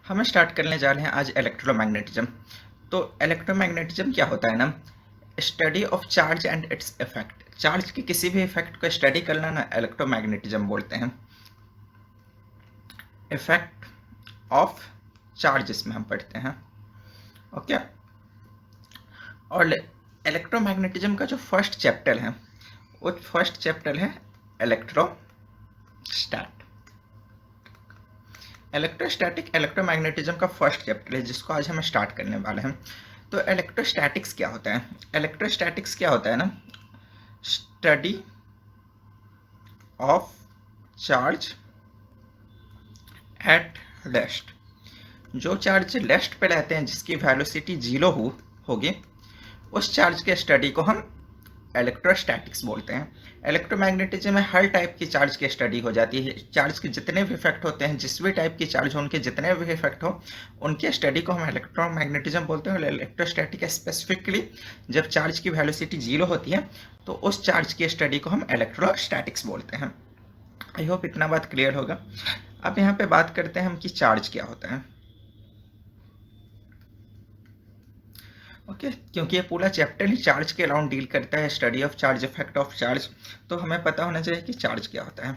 हम स्टार्ट करने जा रहे हैं आज इलेक्ट्रोमैग्नेटिज्म। तो इलेक्ट्रोमैग्नेटिज्म क्या होता है ना, study of charge and its effect. Charge के किसी भी इफेक्ट को स्टडी करना ना इलेक्ट्रोमैग्नेटिज्म बोलते हैं। इफेक्ट ऑफ चार्ज इसमें हम पढ़ते हैं। ओके, और इलेक्ट्रोमैग्नेटिज्म का जो फर्स्ट चैप्टर है वो फर्स्ट चैप्टर है इलेक्ट्रोस्टैट। इलेक्ट्रोस्टैटिक इलेक्ट्रोमैग्नेटिज्म का फर्स्ट चैप्टर है जिसको आज हम स्टार्ट करने वाले हैं। तो इलेक्ट्रोस्टैटिक्स क्या होता है? इलेक्ट्रोस्टैटिक्स क्या होता है ना, study of charge at rest. जो चार्ज रेस्ट पे रहते हैं, जिसकी वेलोसिटी 0 होगी, उस चार्ज के स्टडी को हम इलेक्ट्रोस्टैटिक्स बोलते हैं। इलेक्ट्रोमैग्नेटिज्म में हर टाइप की चार्ज की स्टडी हो जाती है। चार्ज के जितने भी इफेक्ट होते हैं, जिस भी टाइप की चार्ज हो, उनके जितने भी इफेक्ट हो, उनके स्टडी को हम इलेक्ट्रोमैग्नेटिज्म बोलते हैं। और इलेक्ट्रोस्टैटिक स्पेसिफिकली जब चार्ज की वेलोसिटी 0 होती है तो उस चार्ज की स्टडी को हम इलेक्ट्रोस्टैटिक्स बोलते हैं। आई होप इतना बात क्लियर होगा। अब यहाँ पे बात करते हैं हम कि चार्ज क्या होता है। ओके, क्योंकि ये पूरा चैप्टर ही चार्ज के अराउंड डील करता है, study of charge, effect of charge, तो हमें पता होना चाहिए कि चार्ज क्या होता है।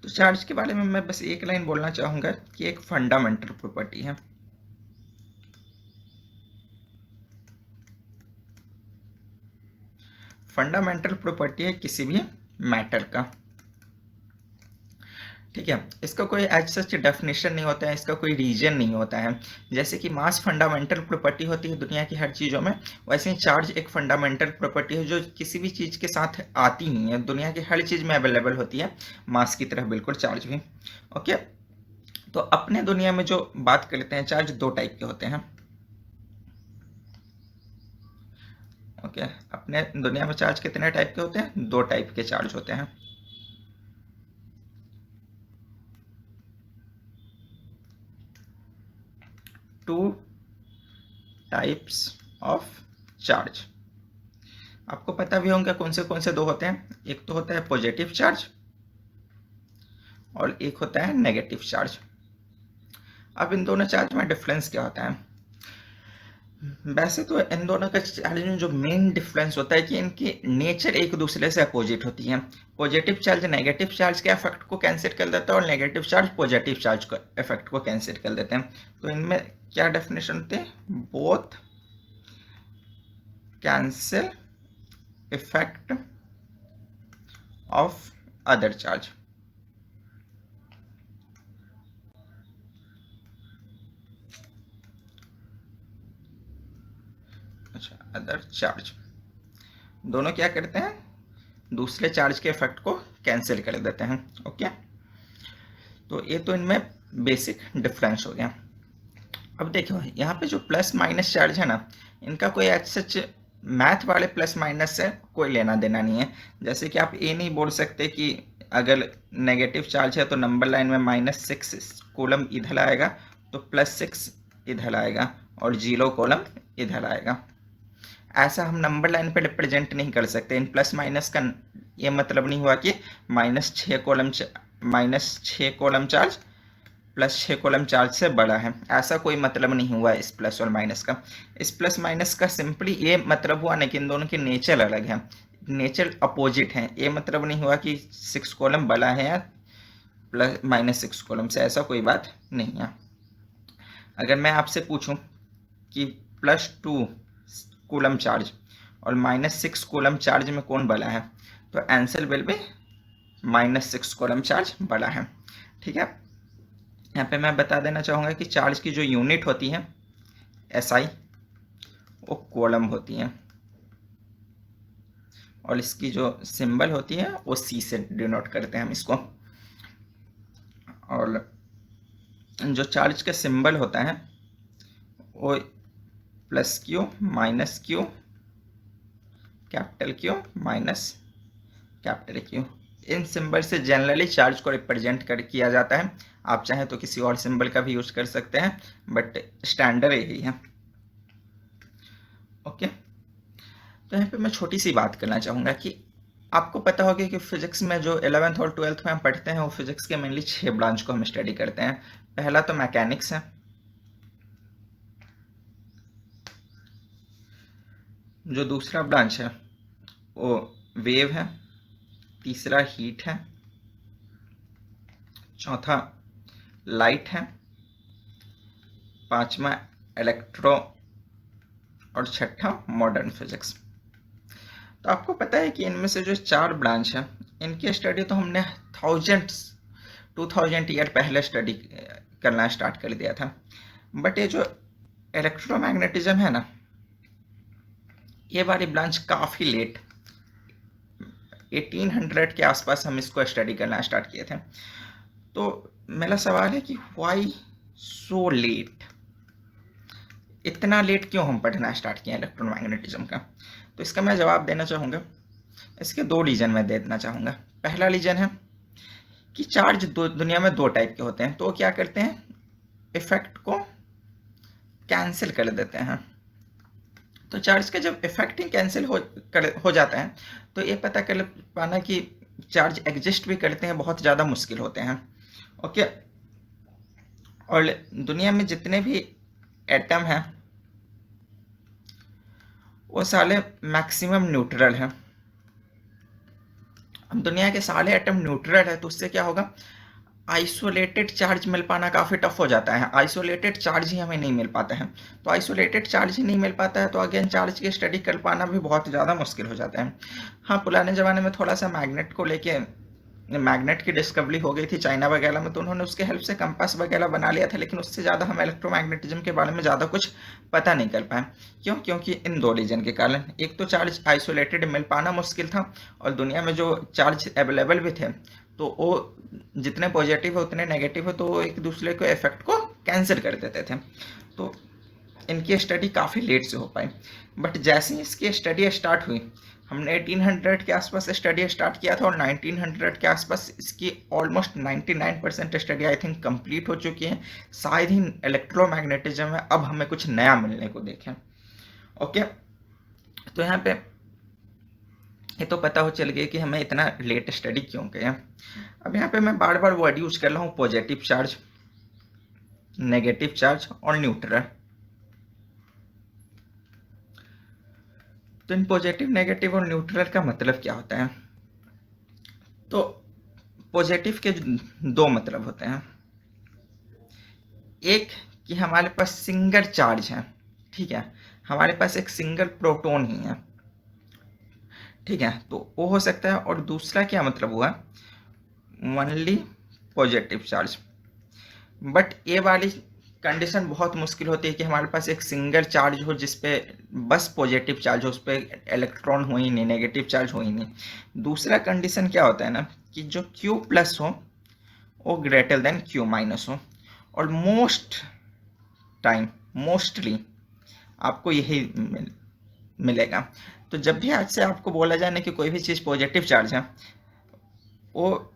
तो चार्ज के बारे में मैं बस एक लाइन बोलना चाहूँगा कि एक फंडामेंटल प्रॉपर्टी है। फंडामेंटल प्रॉपर्टी है किसी भी मैटर का, ठीक है। इसका कोई एज सच डेफिनेशन नहीं होता है, इसका कोई रीजन नहीं होता है। जैसे कि मास फंडामेंटल प्रॉपर्टी होती है दुनिया की हर चीज़ों में, वैसे ही चार्ज एक फंडामेंटल प्रॉपर्टी है जो किसी भी चीज़ के साथ आती नहीं है, दुनिया की हर चीज़ में अवेलेबल होती है, मास की तरह बिल्कुल चार्ज भी। ओके, तो अपने दुनिया में जो बात करते हैं, चार्ज दो टाइप के होते हैं। ओके, अपने दुनिया में चार्ज कितने टाइप के होते हैं? दो टाइप के चार्ज होते हैं। Two types of charge. आपको पता भी होंगे कौन से दो होते हैं। एक तो होता है पॉजिटिव चार्ज और एक होता है नेगेटिव चार्ज। अब इन दोनों चार्ज में डिफरेंस क्या होता है? वैसे तो इन दोनों का चार्ज में जो मेन डिफरेंस होता है कि इनकी नेचर एक दूसरे से अपोजिट होती है। पॉजिटिव चार्ज नेगेटिव चार्ज के इफेक्ट को कैंसिल कर देता है और नेगेटिव चार्ज पॉजिटिव चार्ज को इफेक्ट को कैंसिल कर देते हैं। तो इनमें क्या डेफिनेशन होते हैं? Both cancel effect of other charge. अच्छा, अदर चार्ज दोनों क्या करते हैं? दूसरे चार्ज के इफेक्ट को कैंसिल कर देते हैं। ओके, तो ये तो इनमें बेसिक डिफरेंस हो गया। अब देखो यहाँ पे जो प्लस माइनस चार्ज है ना, इनका कोई एज सच मैथ वाले प्लस माइनस से कोई लेना देना नहीं है। जैसे कि आप ये नहीं बोल सकते कि अगर नेगेटिव चार्ज है तो नंबर लाइन में -6 कॉलम इधर आएगा तो +6 इधर आएगा और 0 कॉलम इधर आएगा। ऐसा हम नंबर लाइन पे रिप्रेजेंट नहीं कर सकते। इन प्लस माइनस का ये मतलब नहीं हुआ कि -6 कॉलम चार्ज +6 कॉलम चार्ज से बड़ा है, ऐसा कोई मतलब नहीं हुआ इस प्लस और माइनस का। इस प्लस माइनस का सिंपली ये मतलब हुआ ना कि इन दोनों की नेचर अलग है, नेचर अपोजिट है। ये मतलब नहीं हुआ कि 6 कॉलम बड़ा है या -6 कॉलम से, ऐसा कोई बात नहीं है। अगर मैं आपसे पूछूं कि +2 कूलम चार्ज और -6 कूलम चार्ज में कौन बड़ा है, तो answer will be -6 coulomb charge बड़ा है। ठीक है, यहाँ पे मैं बता देना चाहूँगा कि चार्ज की जो यूनिट होती है SI, वो कूलम होती है और इसकी जो सिंबल होती है वो C से डिनोट करते हैं हम इसको। और जो चार्ज का सिंबल होता है वो +Q -Q Q -Q, इन सिंबल से जनरली चार्ज को रिप्रेजेंट किया जाता है। आप चाहें तो किसी और सिंबल का भी यूज कर सकते हैं, बट स्टैंडर्ड यही है। ओके, तो यहाँ पे मैं छोटी सी बात करना चाहूँगा कि आपको पता होगा कि फिजिक्स में जो 11th और 12th में हम पढ़ते हैं वो फिजिक्स के मेनली 6 ब्रांच को हम स्टडी करते हैं। पहला तो मैकेनिक्स है, जो दूसरा ब्रांच है वो वेव है, तीसरा हीट है, चौथा लाइट है, पांचवा इलेक्ट्रो और छठा मॉडर्न फिजिक्स। तो आपको पता है कि इनमें से जो 4 ब्रांच है इनकी स्टडी तो हमने 2000 ईयर पहले स्टडी करना स्टार्ट कर दिया था। बट ये जो इलेक्ट्रोमैग्नेटिज्म है ना, ये वाली ब्रांच काफ़ी लेट 1800 के आसपास हम इसको स्टडी करना स्टार्ट किए थे। तो मेरा सवाल है कि व्हाई सो लेट, इतना लेट क्यों हम पढ़ना स्टार्ट किए इलेक्ट्रोमैग्नेटिज्म का? तो इसका मैं जवाब देना चाहूँगा। इसके 2 रीजन मैं देना चाहूँगा। पहला रीजन है कि चार्ज दुनिया में 2 टाइप के होते हैं, तो वो क्या करते हैं, इफेक्ट को कैंसिल कर देते हैं। तो चार्ज का जब इफेक्ट ही कैंसिल हो जाता है तो ये पता कर पाना कि चार्ज एग्जिस्ट भी करते हैं बहुत ज़्यादा मुश्किल होते हैं। ओके, और दुनिया में जितने भी एटम हैं वो सारे मैक्सिमम न्यूट्रल हैं। अब दुनिया के सारे एटम न्यूट्रल है तो उससे क्या होगा, आइसोलेटेड चार्ज मिल पाना काफ़ी टफ हो जाता है। आइसोलेटेड चार्ज ही हमें नहीं मिल पाता है, तो आइसोलेटेड चार्ज ही नहीं मिल पाता है तो अगेन चार्ज की स्टडी कर पाना भी बहुत ज़्यादा मुश्किल हो जाता है। हाँ, पुराने ज़माने में थोड़ा सा मैग्नेट को लेके, मैग्नेट की डिस्कवरी हो गई थी चाइना वगैरह में, तो उन्होंने उसके हेल्प से कंपास वगैरह बना लिया था, लेकिन उससे ज़्यादा हम इलेक्ट्रोमैग्नेटिज्म के बारे में ज़्यादा कुछ पता नहीं कर पाए। क्यों? क्योंकि इन 2 रीजन के कारण। एक तो चार्ज आइसोलेटेड मिल पाना मुश्किल था, और दुनिया में जो चार्ज अवेलेबल भी थे तो वो जितने पॉजिटिव है उतने नेगेटिव है, तो वो एक दूसरे को इफेक्ट को कैंसिल कर देते थे। तो इनकी स्टडी काफ़ी लेट से हो पाई। बट जैसे ही इसकी स्टडी स्टार्ट हुई, हमने 1800 के आसपास स्टडी स्टार्ट किया था और 1900 के आसपास इसकी almost 99% study I think complete हो चुकी है। शायद ही इलेक्ट्रोमैग्नेटिज्म में अब हमें कुछ नया मिलने को देखें। ओके, तो यहाँ पे ये तो पता हो चल गया कि हमें इतना लेट स्टडी क्यों किया। अब यहाँ पे मैं बार बार वर्ड यूज कर रहा हूँ, पॉजिटिव चार्ज, नेगेटिव चार्ज और न्यूट्रल। तो इन पॉजिटिव, नेगेटिव और न्यूट्रल का मतलब क्या होता है? तो पॉजिटिव के 2 मतलब होते हैं। एक कि हमारे पास सिंगल चार्ज है, ठीक है, हमारे पास एक सिंगल प्रोटॉन ही है, ठीक है, तो वो हो सकता है। और दूसरा क्या मतलब हुआ, ओनली पॉजिटिव चार्ज। बट ये वाली कंडीशन बहुत मुश्किल होती है कि हमारे पास एक सिंगल चार्ज हो जिसपे बस पॉजिटिव चार्ज हो, उस पर इलेक्ट्रॉन हो ही नहीं, नेगेटिव चार्ज हो ही नहीं। दूसरा कंडीशन क्या होता है ना, कि जो Q प्लस हो वो ग्रेटर देन Q माइनस हो। और मोस्टली आपको यही मिलेगा। तो जब भी आज से आपको बोला जाए ना कि कोई भी चीज़ पॉजिटिव चार्ज है, वो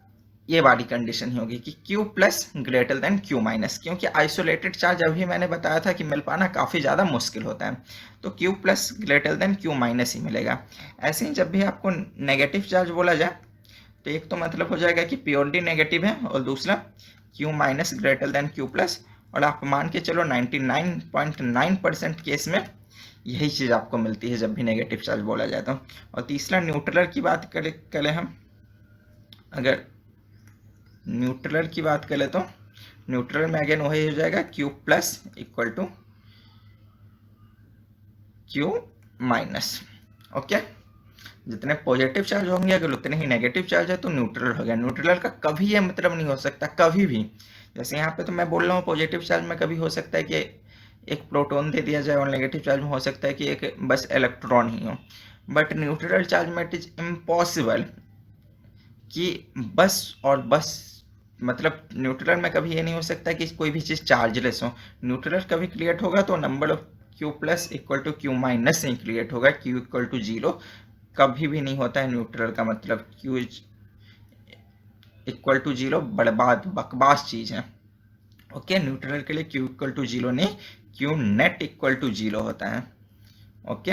ये वाली कंडीशन ही होगी कि Q plus greater than Q minus, क्योंकि आइसोलेटेड चार्ज अभी मैंने बताया था कि मिल पाना काफ़ी ज़्यादा मुश्किल होता है, तो Q plus greater than Q minus ही मिलेगा। ऐसे ही जब भी आपको नेगेटिव चार्ज बोला जाए तो एक तो मतलब हो जाएगा कि प्योरली नेगेटिव है, और दूसरा Q minus greater than Q plus. और आप मान के चलो 99.9% केस में यही चीज़ आपको मिलती है जब भी नेगेटिव चार्ज बोला जाए तो। और तीसरा न्यूट्रल की बात करें हम, अगर न्यूट्रल की बात करें तो न्यूट्रल में अगेन वही हो जाएगा Q plus equal to Q minus. Okay, जितने पॉजिटिव चार्ज होंगे अगर उतने ही नेगेटिव चार्ज है तो न्यूट्रल हो गया। न्यूट्रल का कभी ये मतलब नहीं हो सकता, कभी भी। जैसे यहाँ पे तो मैं बोल रहा हूँ पॉजिटिव चार्ज में कभी हो सकता है कि एक प्रोटॉन दे दिया जाए, और नेगेटिव चार्ज में हो सकता है कि एक बस इलेक्ट्रॉन ही हो। बट न्यूट्रल चार्ज में इट इज इम्पॉसिबल कि बस और बस, मतलब न्यूट्रल में कभी ये नहीं हो सकता कि कोई भी चीज़ चार्जलेस हो। न्यूट्रल कभी क्रिएट होगा तो number of Q plus equal to Q minus से क्रिएट होगा, Q इक्वल टू 0 कभी भी नहीं होता है न्यूट्रल का। मतलब Q इक्वल टू 0 बर्बाद बकवास चीज़ है। ओके, न्यूट्रल के लिए Q इक्वल टू 0 नहीं, Q नेट इक्वल टू 0 होता है। Okay,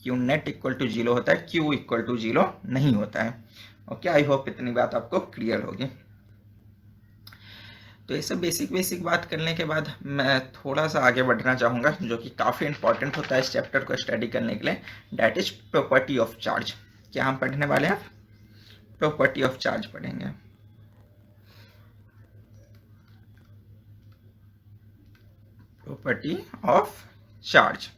Q net equal to 0 होता है, क्यू इक्वल टू 0 नहीं होता है। ओके, आई होप इतनी बात आपको क्लियर होगी। तो ये सब बेसिक बात करने के बाद मैं थोड़ा सा आगे बढ़ना चाहूँगा, जो कि काफ़ी इंपॉर्टेंट होता है इस चैप्टर को स्टडी करने के लिए, that is property of charge. क्या हम पढ़ने वाले हैं? प्रॉपर्टी ऑफ चार्ज पढ़ेंगे। Property of charge.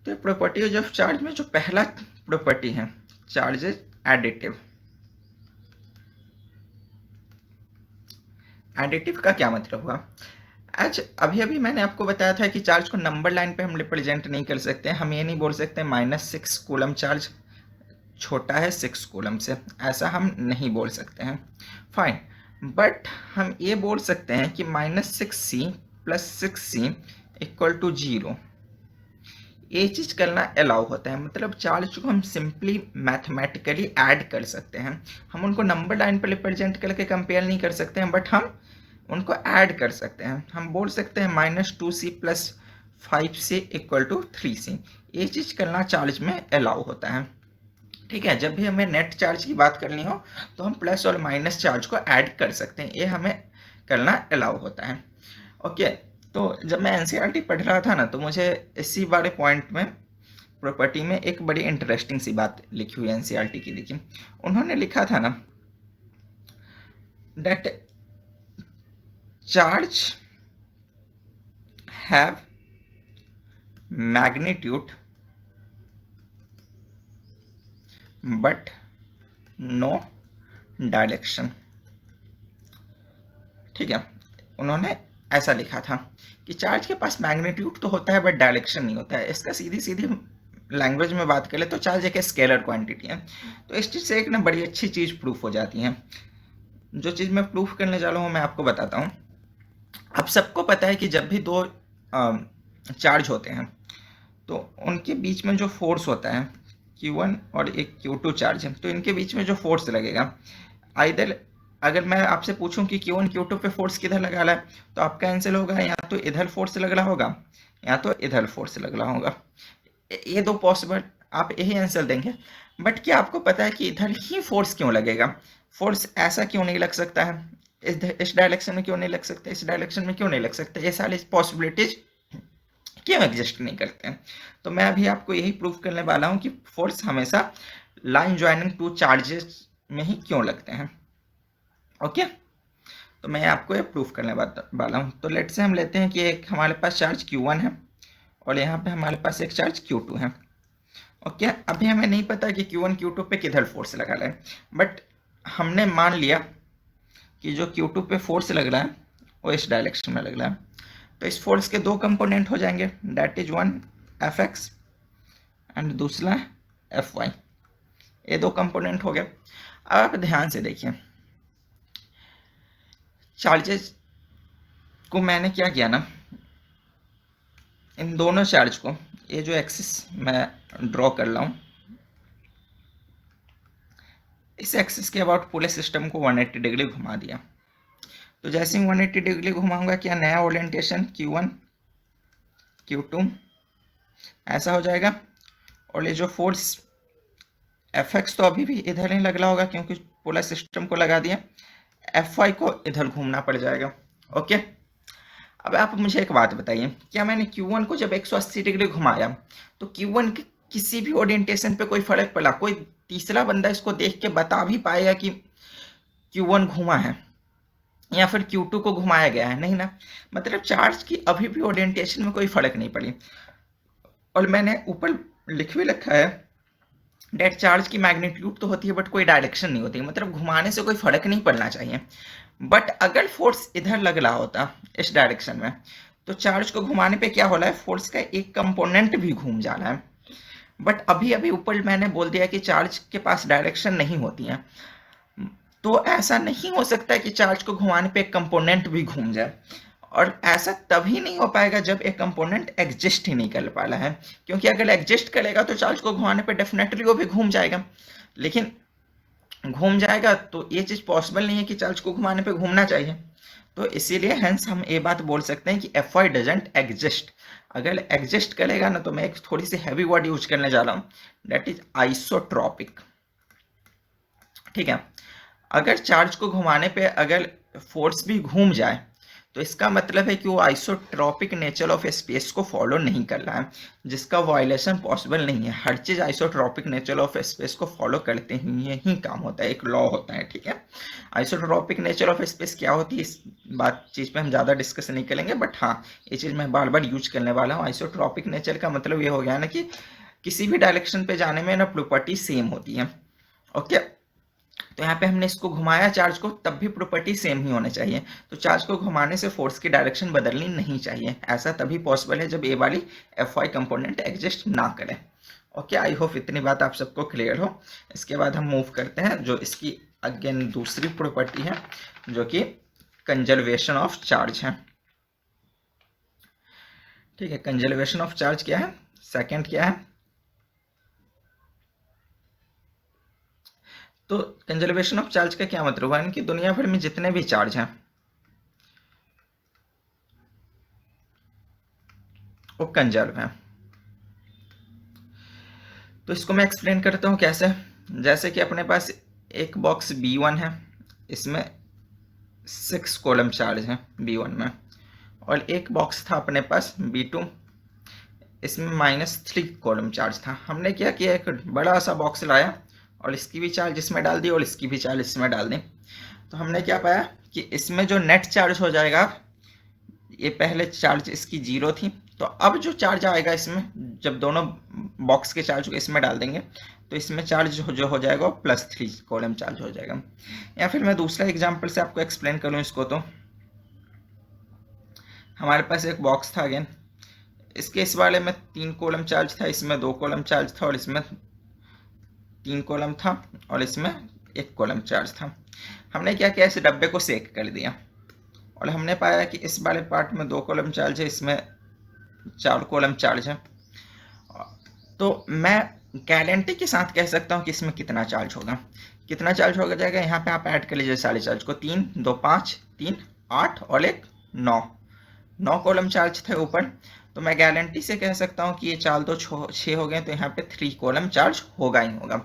तो प्रॉपर्टी ऑफ चार्ज में जो पहला प्रॉपर्टी है, चार्ज इज एडिटिव। एडिटिव का क्या मतलब हुआ? आज अभी मैंने आपको बताया था कि चार्ज को नंबर लाइन पे हम रिप्रेजेंट नहीं कर सकते। हम ये नहीं बोल सकते -6 कूलम चार्ज छोटा है 6 कूलम से, ऐसा हम नहीं बोल सकते हैं। फाइन, बट हम ये बोल सकते हैं कि -6c + 6c = 0। ये चीज़ करना अलाउ होता है, मतलब चार्ज को हम सिंपली मैथमेटिकली ऐड कर सकते हैं। हम उनको नंबर लाइन पर रिप्रेजेंट करके कंपेयर नहीं कर सकते हैं, बट हम उनको ऐड कर सकते हैं। हम बोल सकते हैं -2c + 5c = 3c। ये चीज़ करना चार्ज में अलाउ होता है। ठीक है, जब भी हमें नेट चार्ज की बात करनी हो तो हम प्लस और माइनस चार्ज को ऐड कर सकते हैं, ये हमें करना अलाउ होता है। ओके, तो जब मैं एनसीईआरटी पढ़ रहा था ना, तो मुझे इसी वाले पॉइंट में प्रॉपर्टी में एक बड़ी इंटरेस्टिंग सी बात लिखी हुई एनसीईआरटी की। देखिए, उन्होंने लिखा था ना, that charge have magnitude but no direction. ठीक है, उन्होंने ऐसा लिखा था कि चार्ज के पास मैग्नीट्यूड तो होता है बट डायरेक्शन नहीं होता है। इसका सीधी लैंग्वेज में बात करें तो चार्ज एक स्केलर क्वांटिटी है। तो इस चीज़ से एक ना बड़ी अच्छी चीज़ प्रूफ हो जाती है। जो चीज़ मैं प्रूफ करने जा रहा हूँ मैं आपको बताता हूँ। अब सबको पता है कि जब भी दो चार्ज होते हैं तो उनके बीच में जो फोर्स होता है, Q1 और एक Q2 चार्ज है, तो इनके बीच में जो फोर्स लगेगा, आइदर अगर मैं आपसे पूछूं कि Q1 Q2 पे फोर्स किधर लगा रहा है, तो आपका आंसर होगा या तो इधर फोर्स लग रहा होगा या तो इधर फोर्स लग रहा होगा। ये दो पॉसिबल आप यही आंसर देंगे। बट क्या आपको पता है कि इधर ही फोर्स क्यों लगेगा? फोर्स ऐसा क्यों नहीं लग सकता है? इस डायरेक्शन में क्यों नहीं लग सकता? इस डायरेक्शन में क्यों नहीं लग सकता? ये सारी पॉसिबिलिटीज क्यों एग्जिस्ट नहीं करते हैं? तो मैं अभी आपको यही प्रूफ करने वाला हूँ कि फोर्स हमेशा लाइन ज्वाइनिंग टू चार्जेस में ही क्यों लगते हैं। ओके, तो मैं आपको ये प्रूफ करने वाला हूँ। तो लेट से हम लेते हैं कि एक हमारे पास चार्ज Q1 है और यहाँ पे हमारे पास एक चार्ज Q2 है। ओके, अभी हमें नहीं पता कि Q1 Q2 पे किधर फोर्स लगा रहा है, बट हमने मान लिया कि जो Q2 पे फोर्स लग रहा है वो इस डायरेक्शन में लग रहा है। तो इस फोर्स के दो कंपोनेंट हो जाएंगे, that is one Fx and दूसरा Fy। ये दो कंपोनेंट हो गए। अब आप ध्यान से देखिए, चार्जेस को मैंने क्या किया ना, इन दोनों चार्ज को, ये जो एक्सिस मैं ड्रॉ कर रहा हूँ, इस एक्सिस के अबाउट पूरे सिस्टम को 180 डिग्री घुमा दिया। तो जैसे ही 180 डिग्री घुमाऊंगा, क्या नया ओरिएंटेशन Q1 Q2 ऐसा हो जाएगा। और ये जो फोर्स Fx तो अभी भी इधर ही लग रहा होगा क्योंकि पूरा सिस्टम को लगा दिया। Fy को इधर घूमना पड़ जाएगा। ओके, अब आप मुझे एक बात बताइए, क्या मैंने Q1 को जब 180 डिग्री घुमाया तो Q1 के किसी भी ओरिएंटेशन पे कोई फर्क पड़ा? कोई तीसरा बंदा इसको देख के बता भी पाएगा कि Q1 घुमा है या फिर Q2 को घुमाया गया है? नहीं ना। मतलब चार्ज की अभी भी ओरिएंटेशन में कोई फर्क नहीं पड़ी। और मैंने ऊपर लिख भी रखा है, डेट चार्ज की मैग्नीट्यूड तो होती है बट कोई डायरेक्शन नहीं होती, मतलब घुमाने से कोई फर्क नहीं पड़ना चाहिए। बट अगर फोर्स इधर लग रहा होता इस डायरेक्शन में, तो चार्ज को घुमाने पे क्या हो रहा है, फोर्स का एक कंपोनेंट भी घूम जा रहा है। बट अभी ऊपर मैंने बोल दिया कि चार्ज के पास डायरेक्शन नहीं होती है, तो ऐसा नहीं हो सकता कि चार्ज को घुमाने पे एक कंपोनेंट भी घूम जाए। और ऐसा तभी नहीं हो पाएगा जब एक कंपोनेंट एग्जिस्ट ही नहीं कर पा रहा है, क्योंकि अगर एग्जिस्ट करेगा तो चार्ज को घुमाने पे डेफिनेटली वो भी घूम जाएगा। लेकिन घूम जाएगा तो ये चीज़ पॉसिबल नहीं है कि चार्ज को घुमाने पे घूमना चाहिए। तो इसीलिए हेंस हम ये बात बोल सकते हैं कि एफ वाई डजेंट एग्जिस्ट। अगर एग्जिस्ट करेगा ना तो मैं एक थोड़ी सी हैवी वर्ड यूज करने जा रहा हूँ, दैट इज आइसोट्रॉपिक। ठीक है, अगर चार्ज को घुमाने पे अगर फोर्स भी घूम जाए तो इसका मतलब है कि वो आइसोट्रॉपिक नेचर ऑफ स्पेस को फॉलो नहीं कर रहा है, जिसका वायलेशन पॉसिबल नहीं है। हर चीज आइसोट्रॉपिक नेचर ऑफ स्पेस को फॉलो करते ही यही काम होता है, एक लॉ होता है। ठीक है, आइसोट्रॉपिक नेचर ऑफ स्पेस क्या होती है इस बात चीज पे हम ज्यादा डिस्कस नहीं करेंगे, बट हाँ ये चीज मैं बार बार यूज करने वाला हूँ। आइसोट्रॉपिक नेचर का मतलब ये हो गया ना कि किसी भी डायरेक्शन पे जाने में ना प्रॉपर्टी सेम होती है। ओके, तो यहाँ पे हमने इसको घुमाया चार्ज को, तब भी प्रॉपर्टी सेम ही होना चाहिए। तो चार्ज को घुमाने से फोर्स की डायरेक्शन बदलनी नहीं चाहिए। ऐसा तभी पॉसिबल है जब ए वाली एफ वाई कंपोनेंट एग्जिस्ट ना करे। ओके, आई होप इतनी बात आप सबको क्लियर हो। इसके बाद हम मूव करते हैं जो इसकी अगेन दूसरी प्रॉपर्टी है, जो कि कंजर्वेशन ऑफ चार्ज है। ठीक है, कंजर्वेशन ऑफ चार्ज क्या है, सेकंड क्या है, तो कंजर्वेशन ऑफ चार्ज का क्या मतलब है कि दुनिया भर में जितने भी चार्ज हैं वो कंजर्व हैं। तो इसको मैं एक्सप्लेन करता हूँ कैसे। जैसे कि अपने पास एक बॉक्स B1 है, इसमें 6 कॉलम चार्ज है B1 में, और एक बॉक्स था अपने पास B2, इसमें -3 कॉलम चार्ज था। हमने क्या किया, एक बड़ा सा बॉक्स लाया और इसकी भी चार्ज इसमें डाल दी और इसकी भी चार्ज इसमें डाल दी। तो हमने क्या पाया कि इसमें जो नेट चार्ज हो जाएगा, ये पहले चार्ज इसकी 0 थी, तो अब जो चार्ज आएगा इसमें, जब दोनों बॉक्स के चार्ज को इसमें डाल देंगे तो इसमें चार्ज जो हो जाएगा वो +3 कॉलम चार्ज हो जाएगा। या फिर मैं दूसरा एग्जांपल से आपको एक्सप्लेन करूं इसको, तो हमारे पास एक बॉक्स था अगेन, इसके इस वाले में 3 कॉलम चार्ज था, इसमें 2 कॉलम चार्ज था, और इसमें 3 कॉलम था, और इसमें 1 कॉलम चार्ज था। हमने क्या किया, इस डब्बे को सेक कर दिया और हमने पाया कि इस वाले पार्ट में 2 कॉलम चार्ज है, इसमें 4 कॉलम चार्ज है। तो मैं गारंटी के साथ कह सकता हूँ कि इसमें कितना चार्ज होगा, कितना चार्ज होगा जाएगा। यहाँ पे आप ऐड कर लीजिए सारे चार्ज को, 3 2 5 3 8 और 1 9 कॉलम चार्ज थे ऊपर। तो मैं गारंटी से कह सकता हूँ कि ये 4 2 6 हो गए, तो यहाँ पे 3 कॉलम चार्ज होगा ही होगा।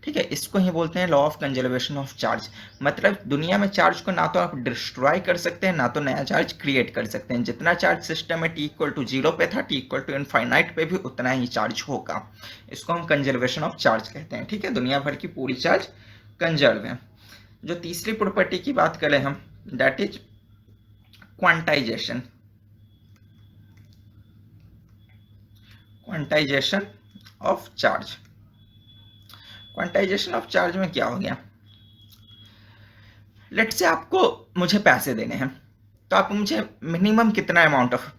ठीक है, इसको ही बोलते हैं law of conservation of charge. मतलब दुनिया में चार्ज को ना तो आप डिस्ट्रॉय कर सकते हैं, ना तो नया चार्ज क्रिएट कर सकते हैं। जितना चार्ज सिस्टम में t=0 पे था, t=इनफाइनाइट पे भी उतना ही चार्ज होगा। इसको हम कंजर्वेशन ऑफ चार्ज कहते हैं। ठीक है, दुनिया भर की पूरी चार्ज कंजर्व है। जो तीसरी प्रॉपर्टी की बात करें हम, that is quantization. Quantization of charge. Quantization of charge में क्या हो गया, लेट से आपको मुझे पैसे देने हैं, तो आप मुझे मिनिमम कितना अमाउंट ऑफ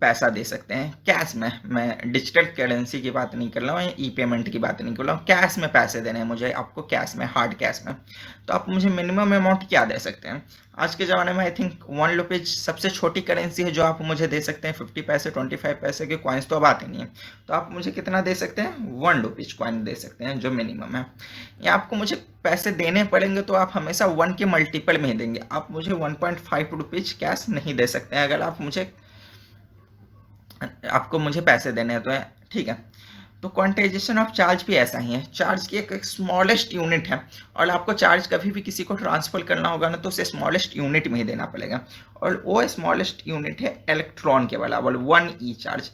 पैसा दे सकते हैं कैश में। मैं डिजिटल करेंसी की बात नहीं कर रहा हूँ या ई पेमेंट की बात नहीं कर रहा हूँ, कैश में पैसे देने हैं मुझे आपको, कैश में, हार्ड कैश में। तो आप मुझे मिनिमम अमाउंट क्या दे सकते हैं। आज के ज़माने में आई थिंक 1 रुपीज सबसे छोटी करेंसी है जो आप मुझे दे सकते हैं। 50 पैसे 25 पैसे के कॉइन्स तो अब आते नहीं है, तो आप मुझे कितना दे सकते हैं, 1 रुपीज कॉइन दे सकते हैं जो मिनिमम है। या आपको मुझे पैसे देने पड़ेंगे तो आप हमेशा 1 के मल्टीपल में ही देंगे, आप मुझे 1.5 रुपीज कैश नहीं दे सकते हैं अगर आपको मुझे पैसे देने हैं तो है। ठीक है, तो क्वांटाइजेशन ऑफ चार्ज भी ऐसा ही है। चार्ज की एक स्मॉलेस्ट यूनिट है, और आपको चार्ज कभी भी किसी को ट्रांसफर करना होगा ना तो उसे स्मॉलेस्ट यूनिट में ही देना पड़ेगा, और वो स्मॉलेस्ट यूनिट है इलेक्ट्रॉन के बराबर 1 ई चार्ज।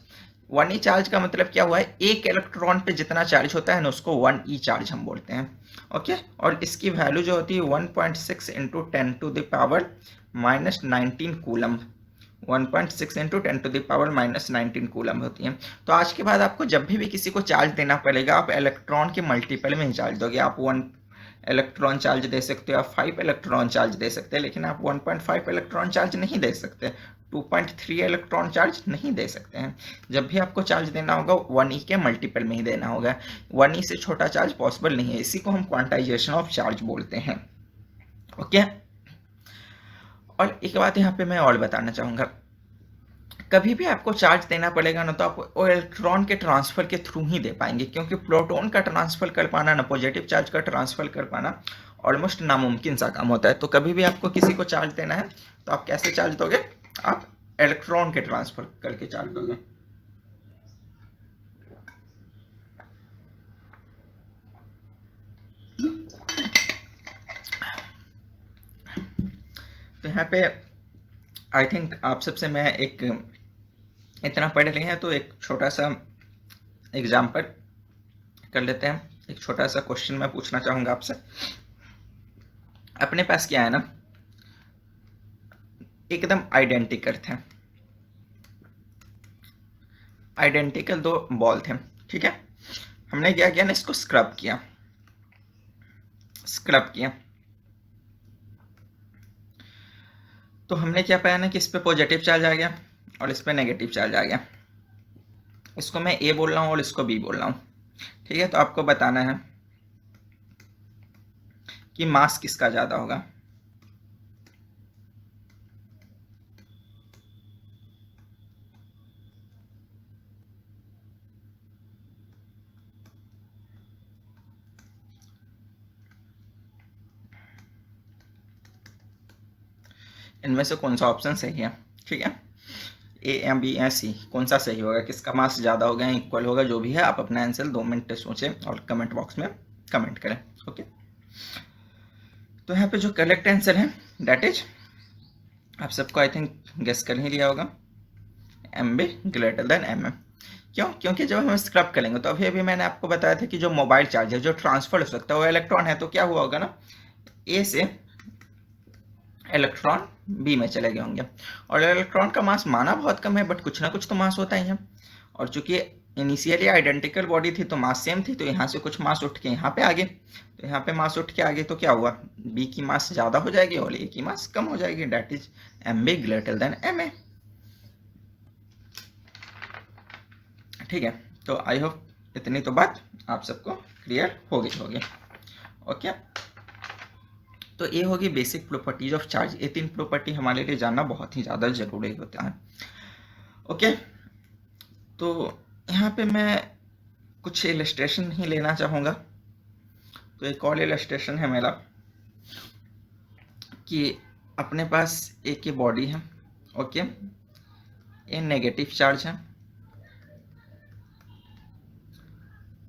1 ई चार्ज का मतलब क्या हुआ है, एक इलेक्ट्रॉन पे जितना चार्ज होता है ना उसको 1 ई चार्ज हम बोलते हैं। ओके, और इसकी वैल्यू जो होती है 1.6 × 10⁻⁻19 कूलम, 1.6 × 10⁻⁻19 कूलम होती है। तो आज के बाद आपको जब भी किसी को चार्ज देना पड़ेगा, आप इलेक्ट्रॉन के मल्टीपल में ही चार्ज दोगे। आप 1 इलेक्ट्रॉन चार्ज दे सकते हो, आप 5 इलेक्ट्रॉन चार्ज दे सकते हैं, लेकिन आप 1.5 इलेक्ट्रॉन चार्ज नहीं दे सकते, 2.3 इलेक्ट्रॉन चार्ज नहीं दे सकते हैं। जब भी आपको चार्ज देना होगा 1 ई के मल्टीपल में ही देना होगा, 1 ई से छोटा चार्ज पॉसिबल नहीं है। इसी को हम क्वांटाइजेशन ऑफ चार्ज बोलते हैं। ओके, और एक बात यहाँ पे मैं और बताना चाहूँगा, कभी भी आपको चार्ज देना पड़ेगा ना तो आप वो इलेक्ट्रॉन के ट्रांसफर के थ्रू ही दे पाएंगे, क्योंकि प्रोटॉन का ट्रांसफर कर पाना ना, पॉजिटिव चार्ज का ट्रांसफर कर पाना ऑलमोस्ट नामुमकिन सा काम होता है। तो कभी भी आपको किसी को चार्ज देना है तो आप कैसे चार्ज दोगे, आप इलेक्ट्रॉन के ट्रांसफर करके चार्ज दोगे। तो यहाँ पे आई थिंक आप सबसे मैं एक इतना पढ़ लिए हैं तो एक छोटा सा एग्जाम्पल कर लेते हैं। एक छोटा सा क्वेश्चन मैं पूछना चाहूंगा आपसे। अपने पास क्या है ना, एकदम आइडेंटिकल थे, आइडेंटिकल दो बॉल थे, ठीक है। हमने क्या किया ना, इसको स्क्रब किया, स्क्रब किया तो हमने क्या पाया ना कि इस पे पॉजिटिव चार्ज आ गया और इस पे नेगेटिव चार्ज आ गया। इसको मैं ए बोल रहा हूँ और इसको बी बोल रहा हूँ, ठीक है। तो आपको बताना है कि मास किसका ज्यादा होगा। इनमें से कौन सा ऑप्शन सही है, ठीक है। ए या बी या सी, कौन सा सही होगा, किसका मास ज़्यादा होगा, इक्वल होगा, जो भी है। आप अपना आंसर 2 मिनट सोचें और कमेंट बॉक्स में कमेंट करें, ओके। तो यहाँ पे जो करेक्ट आंसर है दैट इज, आप सबको आई थिंक गेस कर ही लिया होगा, M B greater than M M. क्यों? क्योंकि जब हम स्क्रब करेंगे तो अभी मैंने आपको बताया था कि जो मोबाइल चार्ज है, जो ट्रांसफर हो सकता है, वो इलेक्ट्रॉन है। तो क्या हुआ होगा ना, ए से इलेक्ट्रॉन बी में चले गए होंगे। और इलेक्ट्रॉन का मास माना बहुत कम है, बट कुछ ना कुछ तो मास होता ही है। और चूंकि इनिशियली आइडेंटिकल बॉडी थी तो मास सेम थी, तो यहाँ से कुछ मास उठ के यहाँ पे आ गए। तो यहाँ पे मास उठ के आ गए तो क्या हुआ, बी की मास ज़्यादा हो जाएगी और ए की मास कम हो जाएगी। That is M B greater than M A, ठीक है। तो आई होप इतनी तो बात आप सबको क्लियर हो गई होगी, ओके। तो ये होगी बेसिक प्रॉपर्टीज ऑफ चार्ज। ये 3 प्रॉपर्टी हमारे लिए जानना बहुत ही ज़्यादा जरूरी होता है, ओके। तो यहाँ पे मैं कुछ इलस्ट्रेशन ही लेना चाहूँगा। तो एक और इलस्ट्रेशन है मेरा कि अपने पास एक ये बॉडी है, ओके, ये नेगेटिव चार्ज है,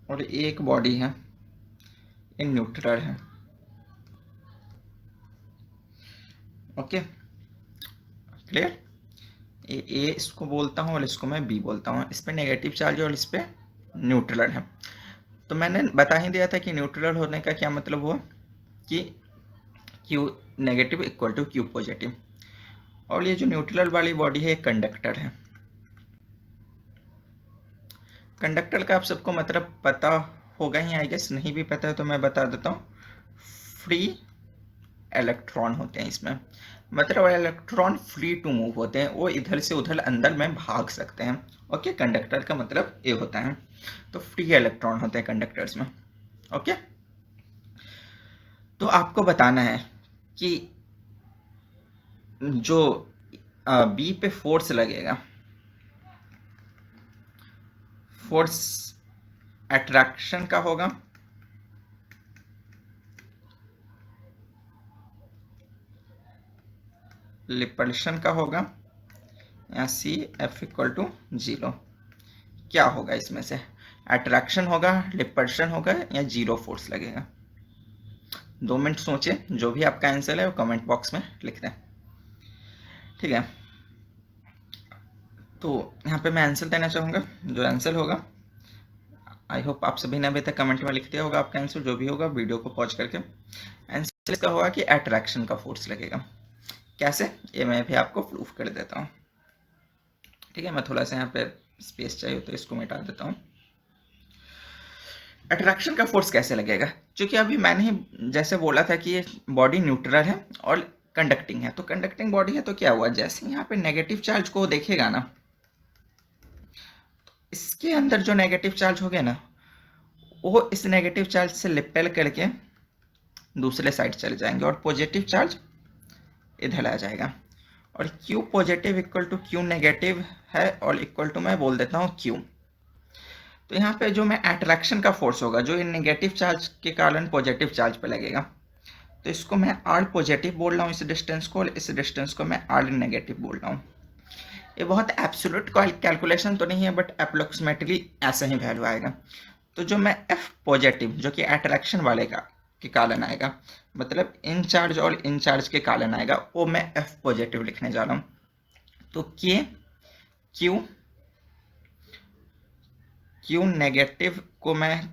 और एक बॉडी है ये न्यूट्रल है, ओके, क्लियर। ए इसको बोलता हूँ और इसको मैं बी बोलता हूँ। इस पे नेगेटिव चार्ज और इस पे न्यूट्रल है। तो मैंने बता ही दिया था कि न्यूट्रल होने का क्या मतलब हुआ कि Q negative equal to Q positive. और ये जो न्यूट्रल वाली बॉडी है, एक कंडक्टर है। कंडक्टर का आप सबको मतलब पता होगा ही आई गेस, नहीं भी पता है तो मैं बता देता हूँ। फ्री इलेक्ट्रॉन होते हैं इसमें, मतलब इलेक्ट्रॉन फ्री टू मूव होते हैं, वो इधर से उधर अंदर में भाग सकते हैं, ओके। कंडक्टर का मतलब ये होता है। तो फ्री इलेक्ट्रॉन होते हैं कंडक्टर्स में, ओके। तो आपको बताना है कि जो बी पे फोर्स लगेगा, फोर्स अट्रैक्शन का होगा, रिपल्शन का होगा, या सी एफ इक्वल टू 0। क्या होगा इसमें से, अट्रैक्शन होगा, रिपल्शन होगा, या 0 फोर्स लगेगा। 2 मिनट सोचे, जो भी आपका आंसर है वो कमेंट बॉक्स में लिख दें, ठीक है। तो यहाँ पे मैं आंसर देना चाहूँगा। जो आंसर होगा, आई होप आप सभी ने अभी तक कमेंट में लिख दिया होगा आपका आंसर, जो भी होगा वीडियो को पॉज करके। आंसर इसका होगा कि अट्रैक्शन का फोर्स लगेगा। कैसे, ये मैं भी आपको प्रूफ कर देता हूँ, ठीक है। मैं थोड़ा सा यहाँ पे स्पेस चाहिए तो इसको मिटा देता हूँ। अट्रैक्शन का फोर्स कैसे लगेगा, क्योंकि अभी मैंने जैसे बोला था कि ये बॉडी न्यूट्रल है और कंडक्टिंग है। तो कंडक्टिंग बॉडी है तो क्या हुआ, जैसे यहाँ पे नेगेटिव चार्ज को देखेगा ना, इसके अंदर जो नेगेटिव चार्ज हो गया ना, वो इस नेगेटिव चार्ज से रिपेल करके दूसरे साइड चले जाएंगे और पॉजिटिव चार्ज इधर आ जाएगा। और Q positive equal to Q negative है और इक्वल टू मैं बोल देता हूँ Q। तो यहाँ पे जो मैं अट्रैक्शन का फोर्स होगा, जो इन नेगेटिव चार्ज के कारण पॉजिटिव चार्ज पे लगेगा, तो इसको मैं आर पॉजिटिव बोल रहा हूँ इस डिस्टेंस को, और इस डिस्टेंस को मैं आर नेगेटिव बोल रहा हूँ। ये बहुत एब्सोल्यूट कैलकुलेशन तो नहीं है, बट अप्रोक्सीमेटली ऐसा ही वैल्यू आएगा। तो जो मैं एफ पॉजिटिव जो कि अट्रैक्शन वाले के कारण आएगा, मतलब इंचार्ज और इंचार्ज के कारण आएगा, वो मैं एफ पॉजिटिव लिखने जा रहा हूँ। तो क्यू नेगेटिव को मैं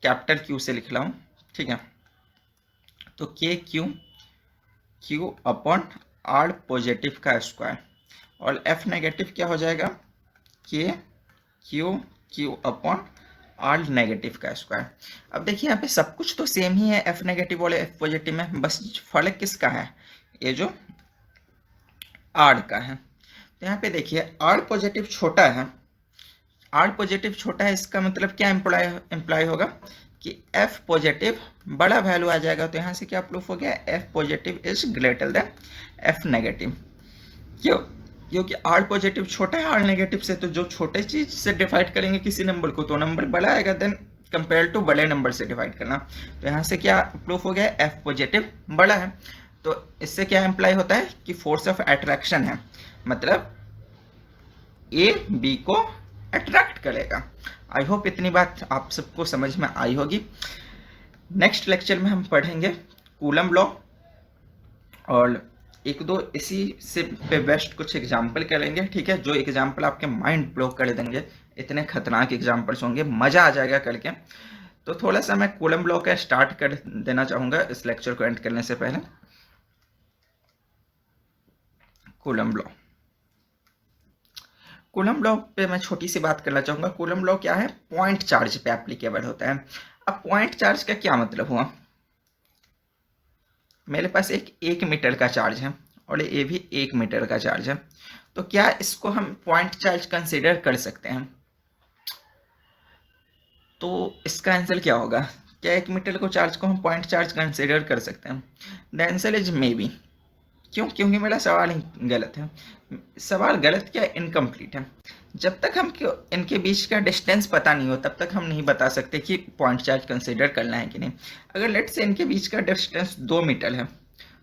कैपिटल क्यू से लिख रहा हूँ, ठीक है। तो क्यू अपॉन आर पॉजिटिव का स्क्वायर, और एफ नेगेटिव क्या हो जाएगा, क्यू अपॉन आर नेगेटिव का स्क्वायर। अब देखिए यहाँ पे सब कुछ तो सेम ही है एफ नेगेटिव और एफ पॉजिटिव में, बस फर्क किसका है, ये जो आर का है। तो यहाँ पे देखिए आर पॉजिटिव छोटा है, इसका मतलब क्या इम्प्लाई होगा कि एफ पॉजिटिव बड़ा वैल्यू आ जाएगा। तो यहाँ से क्या प्रूफ हो गया, F positive is greater than F negative. क्योंकि आर पॉजिटिव छोटा है आर नेगेटिव से, तो जो छोटे चीज से डिवाइड करेंगे किसी नंबर को तो नंबर बड़ा आएगा, देन कंपेयर टू बड़े नंबर से डिवाइड करना। तो यहाँ से क्या प्रूफ हो गया, एफ पॉजिटिव बड़ा है। तो इससे क्या इम्प्लाई होता है कि फोर्स ऑफ अट्रैक्शन है, मतलब ए बी को अट्रैक्ट करेगा। आई होप इतनी बात आप सबको समझ में आई होगी। नेक्स्ट लेक्चर में हम पढ़ेंगे कूलम लॉ, और एक दो इसी से पे बेस्ट कुछ एग्जाम्पल करेंगे, ठीक है, जो एग्जाम्पल आपके माइंड ब्लो कर देंगे। इतने खतरनाक एग्जाम्पल्स होंगे, मजा आ जाएगा करके। तो थोड़ा सा मैं कूलम लॉ का स्टार्ट कर देना चाहूंगा इस लेक्चर को एंड करने से पहले। कूलम लॉ पे मैं छोटी सी बात करना चाहूंगा। कूलम लॉ क्या है, पॉइंट चार्ज पे एप्लीकेबल होता है। अब पॉइंट चार्ज का क्या मतलब हुआ, मेरे पास एक मीटर का चार्ज है और ये भी 1 मीटर का चार्ज है, तो क्या इसको हम पॉइंट चार्ज कंसीडर कर सकते हैं? तो इसका आंसर क्या होगा, क्या 1 मीटर को चार्ज को हम पॉइंट चार्ज कंसीडर कर सकते हैं? The answer is may be. क्यों? क्योंकि मेरा सवाल ही गलत है। सवाल गलत क्या, इनकम्प्लीट है। जब तक हम इनके बीच का डिस्टेंस पता नहीं हो तब तक हम नहीं बता सकते कि पॉइंट चार्ज कंसीडर करना है कि नहीं। अगर लेट से इनके बीच का डिस्टेंस 2 मीटर है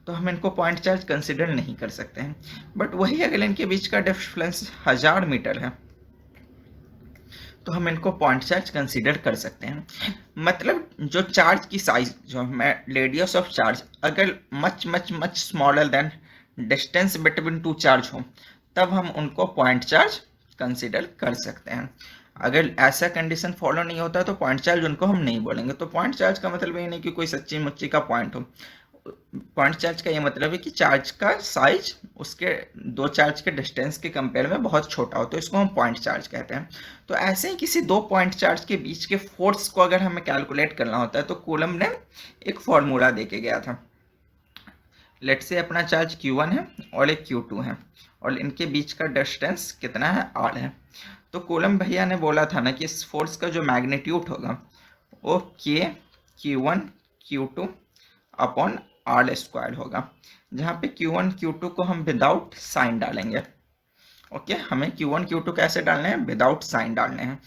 तो हम इनको पॉइंट चार्ज कंसीडर नहीं कर सकते हैं। बट वही अगर इनके बीच का डिस्टेंस 1000 मीटर है तो हम इनको पॉइंट चार्ज कंसीडर कर सकते हैं। मतलब जो चार्ज की साइज, जो मैं रेडियस ऑफ चार्ज अगर much much much smaller than distance between two charge हो, तब हम उनको पॉइंट चार्ज कंसीडर कर सकते हैं। अगर ऐसा कंडीशन फॉलो नहीं होता तो पॉइंट चार्ज उनको हम नहीं बोलेंगे। तो पॉइंट चार्ज का मतलब ये नहीं कि कोई सच्ची मुच्ची का पॉइंट हो। पॉइंट चार्ज का ये मतलब है कि चार्ज का साइज उसके दो चार्ज के डिस्टेंस के कंपेयर में बहुत छोटा हो, तो इसको हम पॉइंट चार्ज कहते हैं। तो ऐसे ही किसी दो पॉइंट चार्ज के बीच के फोर्स को अगर हमें कैलकुलेट करना होता है तो कूलम ने एक फॉर्मूला देके गया था। लेट से अपना चार्ज Q1 है और एक Q2 है और इनके बीच का डिस्टेंस कितना है, R है। तो कूलम भैया ने बोला था ना कि इस फोर्स का जो मैग्नीट्यूड होगा वो Q1 Q2 upon R square होगा, जहाँ पे Q1 Q2 को हम विदाउट साइन डालेंगे। ओके, हमें Q1 Q2 कैसे डालने हैं, विदाउट साइन डालने हैं,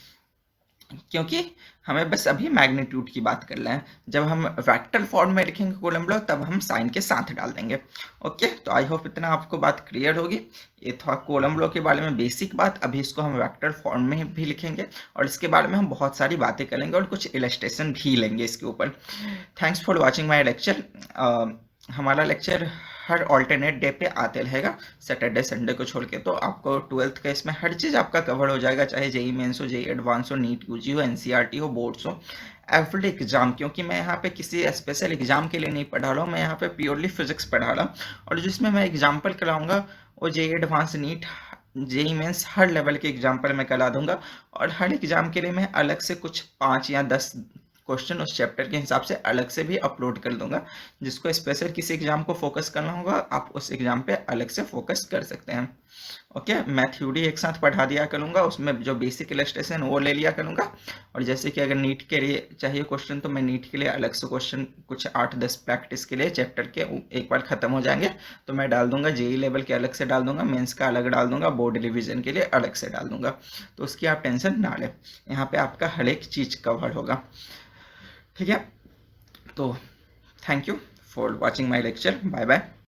क्योंकि हमें बस अभी मैग्नीट्यूड की बात कर रहे हैं। जब हम वेक्टर फॉर्म में लिखेंगे कूलम लॉ तब हम साइन के साथ डाल देंगे। ओके, तो आई होप इतना आपको बात क्लियर होगी। ये था कूलम लॉ के बारे में बेसिक बात। अभी इसको हम वेक्टर फॉर्म में भी लिखेंगे और इसके बारे में हम बहुत सारी बातें करेंगे और कुछ इलस्ट्रेशन भी लेंगे इसके ऊपर। Thanks for watching my lecture. हमारा लेक्चर हर ऑल्टरनेट डे पे आते रहेगा, सैटरडे संडे को छोड़ के। तो आपको 12th का इसमें हर चीज़ आपका कवर हो जाएगा, चाहे जेई मेंस हो, जेई एडवांस हो, नीट यूजी हो, एनसीईआरटी हो, बोर्ड्स हो, एवरी एग्जाम। क्योंकि मैं यहाँ पे किसी स्पेशल एग्जाम के लिए नहीं पढ़ा रहा हूँ, मैं यहाँ पे प्योरली फिजिक्स पढ़ा रहा हूँ। और जिसमें मैं एग्जाम्पल कराऊंगा वो JEE advance, NEET, JEE mains, हर लेवल के एग्जाम्पल मैं करा दूंगा। और हर एग्जाम के लिए मैं अलग से कुछ 5 या 10 क्वेश्चन उस चैप्टर के हिसाब से अलग से भी अपलोड कर दूंगा। जिसको स्पेशल किसी एग्जाम को फोकस करना होगा आप उस एग्जाम पे अलग से फोकस कर सकते हैं। ओके, मैं थ्योरी एक साथ पढ़ा दिया करूंगा, उसमें जो बेसिक इलस्ट्रेशन वो ले लिया करूंगा। और जैसे कि अगर नीट के लिए चाहिए क्वेश्चन तो मैं नीट के लिए अलग से क्वेश्चन कुछ 8-10 प्रैक्टिस के लिए चैप्टर के एक बार खत्म हो जाएंगे तो मैं डाल दूंगा। जेई लेवल के अलग से डाल दूंगा, मेंस का अलग डाल दूंगा, बोर्ड रिविजन के लिए अलग से डाल दूंगा। तो उसकी आप टेंशन ना लें, यहाँ पे आपका हर एक चीज कवर होगा। ठीक है, तो thank you for watching my lecture. Bye bye.